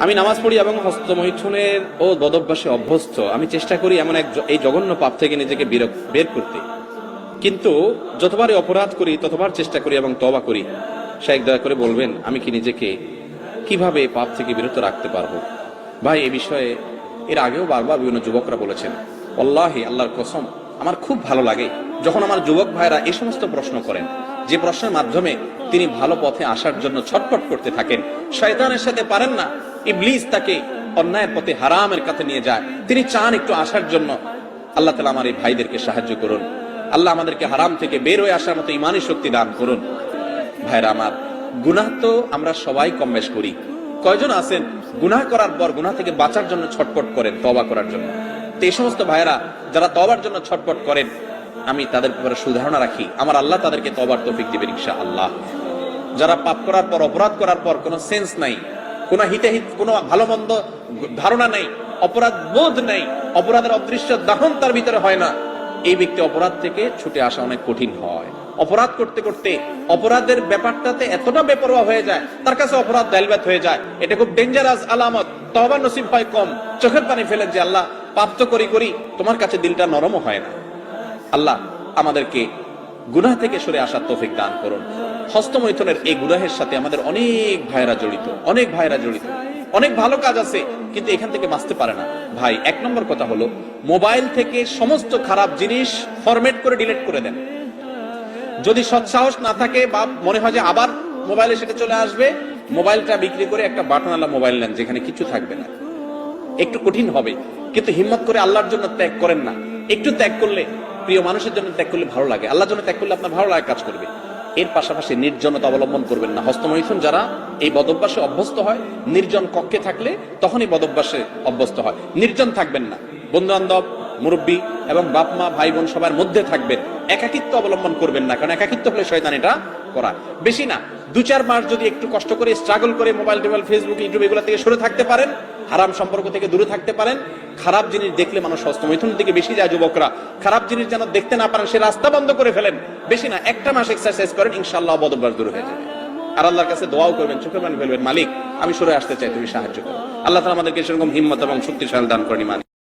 আমি নামাজ পড়ি এবং হস্তমৈথুনের ও বদভ্যাসে অভ্যস্ত। আমি চেষ্টা করি এমন এই জঘন্য পাপ থেকে নিজেকে বের করতে, কিন্তু যতবারই অপরাধ করি ততবার চেষ্টা করি এবং তওবা করি। শাইখ দয়া করে বলবেন আমি কি নিজেকে কিভাবে পাপ থেকে বিরত রাখতে পারবো? ভাই, এই বিষয়ে এর আগেও বারবার বিভিন্ন যুবকরা বলেছেন। আল্লাহি, আল্লাহর কসম, আমার খুব ভালো লাগে যখন আমার যুবক ভাইরা এই সমস্ত প্রশ্ন করেন, যে প্রশ্নের মাধ্যমে তিনি ভালো পথে আসার জন্য ছটফট করতে থাকেন। শয়তানের সাথে পারেন না, ইবলিস তাকে অন্যায়ের পথে, হারামের কাছে নিয়ে যায়। তিনি চান একটু আসার জন্য। আল্লাহ তাআলা আমার এই ভাইদেরকে সাহায্য করুন। আল্লাহ আমাদেরকে হারাম থেকে বের হয়ে আসার মতো ঈমানি শক্তি দান করুন। ভাইরা আমার, গুনাহ তো আমরা সবাই কম বেশ করি। কয়জন আছেন গুনাহ করার পর গুনাহ থেকে বাঁচার জন্য ছটফট করেন, তওবা করার জন্য? তো এই সমস্ত ভাইরা যারা তওবার জন্য ছটফট করেন, আমি তাদের ব্যাপারে সুধারণা রাখি, আমার আল্লাহ তাদেরকে তওবার তৌফিক দিবেন ইনশাআল্লাহ। যারা পাপ করার পর, অপরাধ করার পর কোনো সেন্স নাই, কোনো হিতাহিত, কোনো ভালো মন্দ ধারণা নেই, অপরাধ বোধ নেই, অপরাধের অদৃশ্য দাহন তার ভিতরে হয় না, এই ব্যক্তি অপরাধ থেকে ছুটে আসা অনেক কঠিন হয়। অপরাধ করতে করতে অপরাধের ব্যাপারটাতে এতটা বেপরোয়া হয়ে যায়, তার কাছে অপরাধ দাইলবাত হয়ে যায়। এটা খুব ডেঞ্জারাস আলামত। তওবা নসিব হয় কম, চোখের পানি ফেলেন যে আল্লাহ পাপ তো করি, তোমার কাছে দিলটা নরমও হয় না। আল্লাহ আমাদেরকে গুনাহ থেকে সরে আসার তৌফিক দান করুন। হস্তমৈথুনের এই গুনাহের সাথে আমাদের অনেক ভাইরা জড়িত, অনেক ভালো কাজ আছে, কিন্তু এখান থেকে বাঁচতে পারে না। ভাই, এক নম্বর কথা হলো, মোবাইল থেকে সমস্ত খারাপ জিনিস ফরম্যাট করে ডিলিট করে দেন। যদি সৎসাহস না থাকে বা মনে হয় যে আবার মোবাইলে সেটা চলে আসবে, মোবাইলটা বিক্রি করে একটা বাটনওয়ালা মোবাইল নেন যেখানে কিছু থাকবে না। একটু কঠিন হবে, কিন্তু হিম্মত করে আল্লাহর জন্য ত্যাগ করেন না। একটু ত্যাগ করলে, প্রিয় মানুষের জন্য ত্যাগ করলে ভালো লাগে, আল্লাহর জন্য ত্যাগ করলে আপনার ভালো লাগে কাজ করবে। এর পাশাপাশি নির্জনতা অবলম্বন করবেন না। হস্তমৈথুন যারা এই বদভ্যাসে অভ্যস্ত হয়, নির্জন কক্ষে থাকলে তখনই বদভ্যাসে অভ্যস্ত হয়। নির্জন থাকবেন না, বন্ধু বান্ধব, মুরব্বী এবং বাপ মা, ভাই বোন সবার মধ্যে থাকবেন। একাকিত্ব অবলম্বন করবেন না, কারণ একাকিত্ব হলে শয়তান এটা করা। বেশি না, 2-4 মাস যদি একটু কষ্ট করে, স্ট্রাগল করে মোবাইল টোবাইল, ফেসবুক, ইউটিউব এগুলো থেকে সরে থাকতে পারেন, হারাম সম্পর্ক থেকে দূরে থাকতে পারেন। খারাপ জিনিস দেখলে মানুষ হস্তমৈথুনের দিকে বেশি যায়। যুবকরা খারাপ জিনিস যেন দেখতে না পারেন, সে রাস্তা বন্ধ করে ফেলেন। বেশি না, 1 মাস এক্সারসাইজ করেন, ইনশাআল্লাহ বদভ্যাস দূর হয়ে যাবে। আর আল্লাহর কাছে দোয়াও করবেন, চোখের পানি ফেলবেন, মালিক আমি সরে আসতে চাই, তুমি সাহায্য করো। আল্লাহ তাআলা আমাদেরকে সেরকম হিম্মত এবং শক্তিশালী দান করেন।